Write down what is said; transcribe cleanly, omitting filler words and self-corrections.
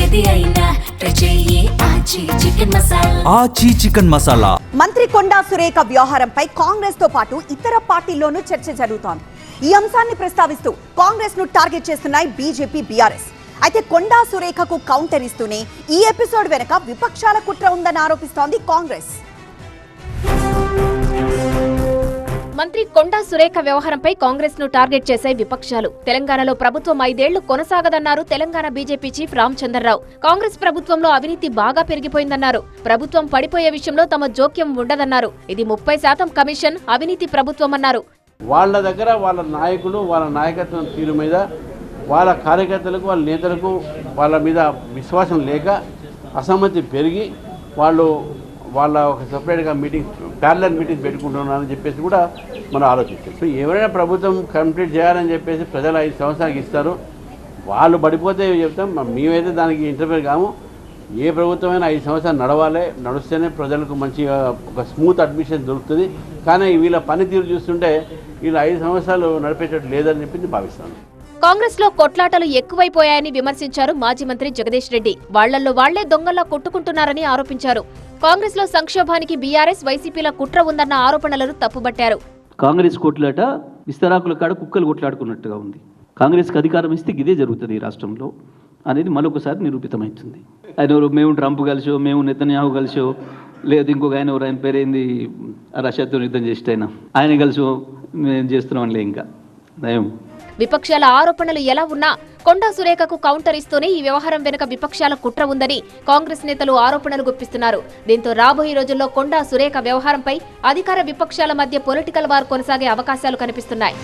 ఏది అయినా చెయ్యి ఆచి చికెన్ మసాలా. మంత్రి కొండా సురేఖ వ్యవహారంపై కాంగ్రెస్ తో పాటు ఇతర పార్టీల్లోనూ చర్చ జరుగుతోంది. ఈ అంశాన్ని ప్రస్తావిస్తూ కాంగ్రెస్ ను టార్గెట్ చేస్తున్నాయి బీజేపీ, బీఆర్ఎస్. అయితే కొండా సురేఖకు కౌంటర్ ఇస్తూనే ఈ ఎపిసోడ్ వెనక విపక్షాల కుట్ర ఉందని ఆరోపిస్తోంది కాంగ్రెస్. మంత్రి కొండా సురేఖ వ్యవహారంపై కాంగ్రెస్ ను టార్గెట్ చేసే విపక్షాలు. తెలంగాణలో ప్రభుత్వం 5 ఏళ్లు కొనసాగదన్నారు తెలంగాణ బీజేపీ చీఫ్ రామచంద్రరావు. కాంగ్రెస్ ప్రభుత్వంలో అవినీతి బాగా పెరిగిపోయిందన్నారు. ప్రభుత్వం పడిపోయే విషయంలో తమ జోక్యం ఉండదన్నారు. ఇది 30% కమిషన్ అవినీతి ప్రభుత్వం అన్నారు. వాళ్ళ దగ్గర వాళ్ళ నాయకులు, వాళ్ళ నాయకత్వం తీరు మీద, వాళ్ళ కార్యకర్తలకు, వాళ్ళ నేతలకు వాళ్ళ మీద విశ్వాసం లేక అసమ్మతి పెరిగి వాళ్ళ ఒక సపరేట్గా ప్యారలల్ మీటింగ్ పెట్టుకుంటున్నారని చెప్పేసి కూడా మనం ఆలోచించాం. సో ఎవరైనా ప్రభుత్వం కంప్లీట్ చేయాలని చెప్పేసి ప్రజలు 5 సంవత్సరాలకు ఇస్తారు. వాళ్ళు పడిపోతే చెప్తాం, మేమైతే దానికి ఇంటర్ఫియర్ కాము. ఏ ప్రభుత్వమైనా 5 సంవత్సరాలు నడుస్తేనే ప్రజలకు మంచిగా ఒక స్మూత్ అడ్మిషన్ దొరుకుతుంది. కానీ వీళ్ళ పనితీరు చూస్తుంటే వీళ్ళు 5 సంవత్సరాలు నడిపేటట్టు లేదని చెప్పి భావిస్తాను. కాంగ్రెస్ లో కొట్లాటలు ఎక్కువైపోయాయని విమర్శించారు మాజీ మంత్రి జగదీష్ రెడ్డి. వాళ్లల్లో వాళ్లే దొంగల్లా కొట్టుకుంటున్నారని ఆరోపించారు. కాంగ్రెస్ లో సంక్షోభానికి బీఆర్ఎస్, వైసీపీల కుట్ర ఉందన్న ఆరోపణలను తప్పుబట్టారు. కాంగ్రెస్ కొట్లాట విస్తరాకుల కాడ కుక్కలు కొట్లాడుకున్నట్టుగా ఉంది. కాంగ్రెస్కి అధికారం ఇస్తే ఇదే జరుగుతుంది ఈ రాష్ట్రంలో అనేది మరొకసారి నిరూపితమవుతుంది. మేము ట్రంప్ కలిసో, మేము నెతన్యాహు కలిసో, లేదు ఇంకొక ఆయన పేరేంది రష్యాతో యుద్ధం చేసేటైనా ఆయన కలిసో మేము చేస్తున్నాంలే. ఇంకా నయం. విపక్షాల ఆరోపణలు ఎలా ఉన్నా కొండా సురేఖకు కౌంటర్ ఇస్తూనే ఈ వ్యవహారం వెనుక విపక్షాల కుట్ర ఉందని కాంగ్రెస్ నేతలు ఆరోపణలు గుప్పిస్తున్నారు. దీంతో రాబోయే రోజుల్లో కొండా సురేఖ వ్యవహారంపై అధికార విపక్షాల మధ్య పొలిటికల్ వార్ కొనసాగే అవకాశాలు కనిపిస్తున్నాయి.